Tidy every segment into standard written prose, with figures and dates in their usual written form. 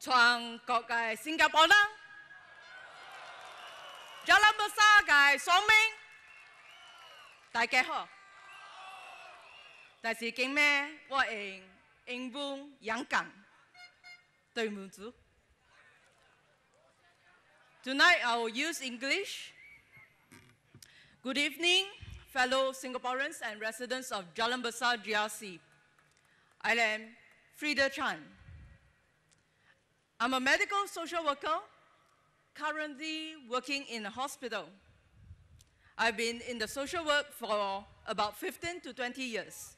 全國嘅新加坡人， Jalan Besar 嘅爽明，大家好。但是今日我用英文演講，對唔住。Tonight I will use English. Good evening, fellow Singaporeans and residents of Jalan Besar GRC. I am Frieda Chan. I'm a medical social worker, currently working in a hospital. I've been in the social work for about 15 to 20 years,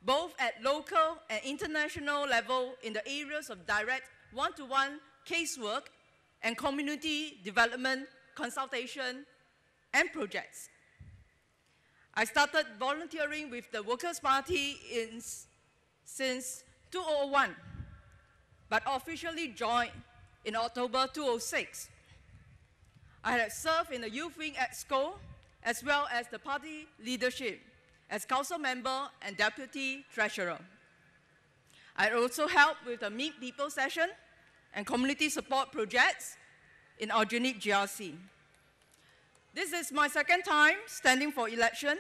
both at local and international level in the areas of direct one-to-one casework and community development, consultation, and projects. I started volunteering with the Workers' Party since 2001, but officially joined in October 2006. I had served in the youth wing at school, as well as the party leadership as council member and deputy treasurer. I also helped with the Meet People session and community support projects in Aljunied GRC. This is my second time standing for election.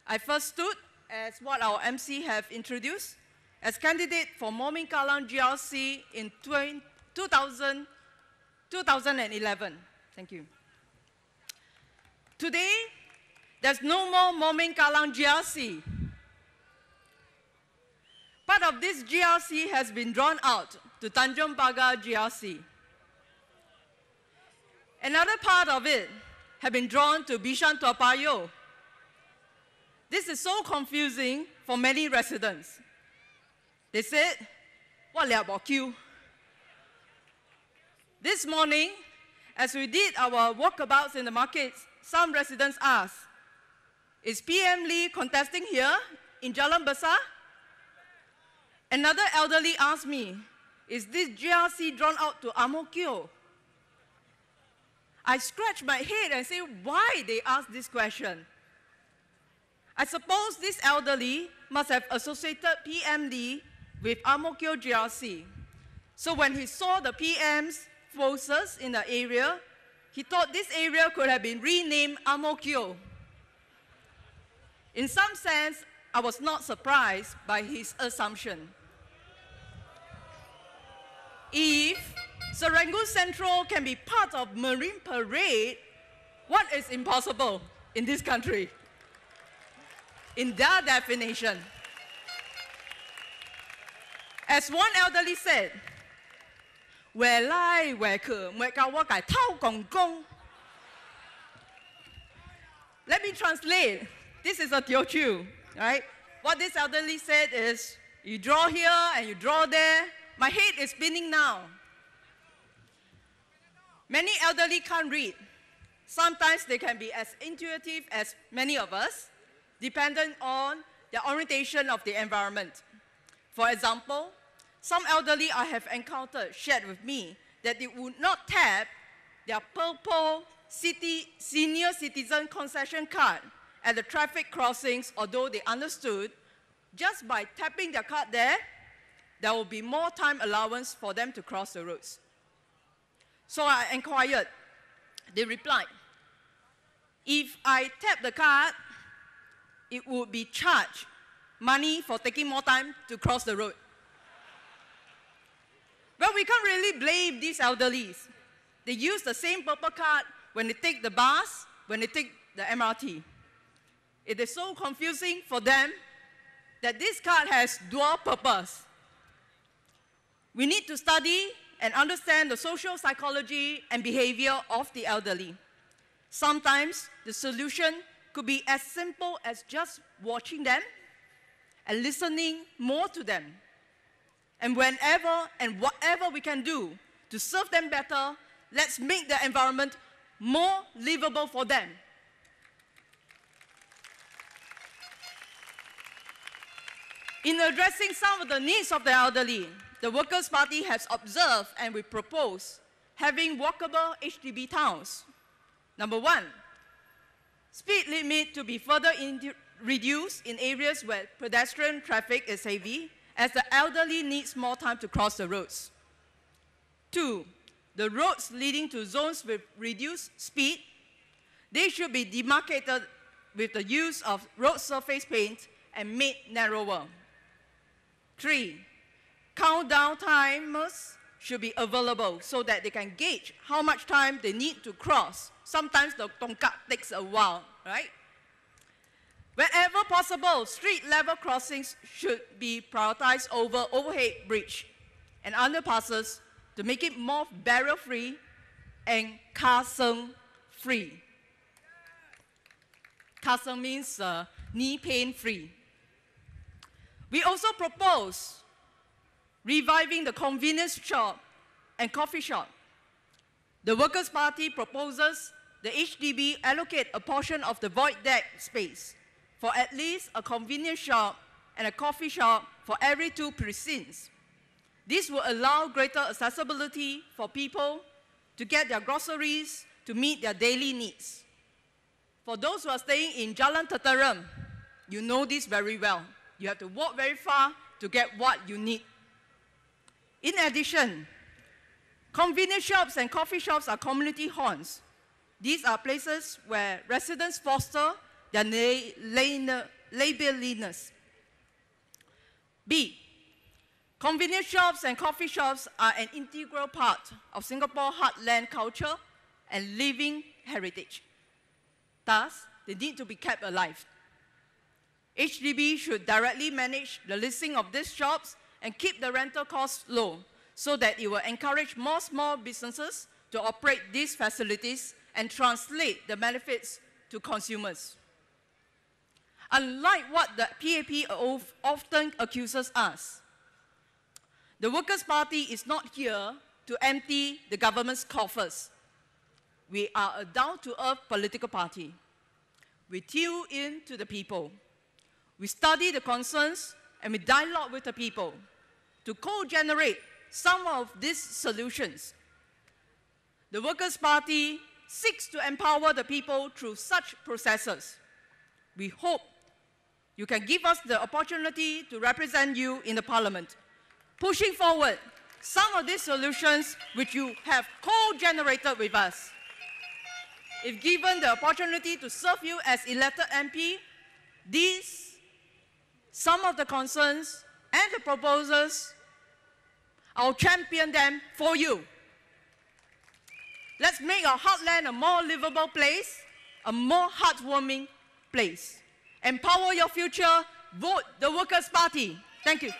I first stood, as what our MC have introduced, as candidate for Moming Kalang GRC in 2011. Thank you. Today, there's no more Moming Kalang GRC. Part of this GRC has been drawn out to Tanjung Pagar GRC. Another part of it has been drawn to Bishan Toa Payoh. This is so confusing for many residents. They said, what about you? This morning, as we did our walkabouts in the markets, some residents asked, is PM Lee contesting here in Jalan Besar? Another elderly asked me, is this GRC drawn out to Ang Mo Kio? I scratched my head and said, why they asked this question? I suppose this elderly must have associated PM Lee with Ang Mo Kio GRC. So when he saw the PM's forces in the area, he thought this area could have been renamed Ang Mo Kio. In some sense, I was not surprised by his assumption. If Serangoon Central can be part of Marine Parade, what is impossible in this country? In their definition. As one elderly said, let me translate. This is a Teochew, right? What this elderly said is, you draw here and you draw there. My head is spinning now. Many elderly can't read. Sometimes they can be as intuitive as many of us, dependent on the orientation of the environment. For example, some elderly I have encountered shared with me that they would not tap their purple senior citizen concession card at the traffic crossings, although they understood just by tapping their card there, there will be more time allowance for them to cross the roads. So I inquired. They replied, if I tap the card, it would be charged money for taking more time to cross the road. Well, we can't really blame these elderlies. They use the same purple card when they take the bus, when they take the MRT. It is so confusing for them that this card has dual purpose. We need to study and understand the social psychology and behavior of the elderly. Sometimes the solution could be as simple as just watching them and listening more to them. And whenever and whatever we can do to serve them better, let's make the environment more livable for them. In addressing some of the needs of the elderly, the Workers' Party has observed and we propose having walkable HDB towns. Number one, speed limit to be further reduced in areas where pedestrian traffic is heavy, as the elderly needs more time to cross the roads. 2, the roads leading to zones with reduced speed, they should be demarcated with the use of road surface paint and made narrower. 3, countdown timers should be available so that they can gauge how much time they need to cross. Sometimes the tongkat takes a while, right? Wherever possible, street level crossings should be prioritized over overhead bridge and underpasses to make it more barrier-free and kaseng-free. Kaseng means knee pain-free. We also propose reviving the convenience shop and coffee shop. The Workers' Party proposes the HDB allocate a portion of the void deck space for at least a convenience shop and a coffee shop for every 2 precincts. This will allow greater accessibility for people to get their groceries to meet their daily needs. For those who are staying in Jalan Tenteram, you know this very well. You have to walk very far to get what you need. In addition, convenience shops and coffee shops are community haunts. These are places where residents foster their neighborliness. B, convenience shops and coffee shops are an integral part of Singapore heartland culture and living heritage. Thus, they need to be kept alive. HDB should directly manage the listing of these shops and keep the rental costs low so that it will encourage more small businesses to operate these facilities and translate the benefits to consumers. Unlike what the PAP often accuses us, the Workers' Party is not here to empty the government's coffers. We are a down-to-earth political party. We tune in to the people. We study the concerns and we dialogue with the people to co-generate some of these solutions. The Workers' Party seeks to empower the people through such processes. We hope you can give us the opportunity to represent you in the Parliament, pushing forward some of these solutions which you have co-generated with us. If given the opportunity to serve you as elected MP, some of the concerns and the proposals, I'll champion them for you. Let's make our heartland a more livable place, a more heartwarming place. Empower your future, vote the Workers' Party. Thank you.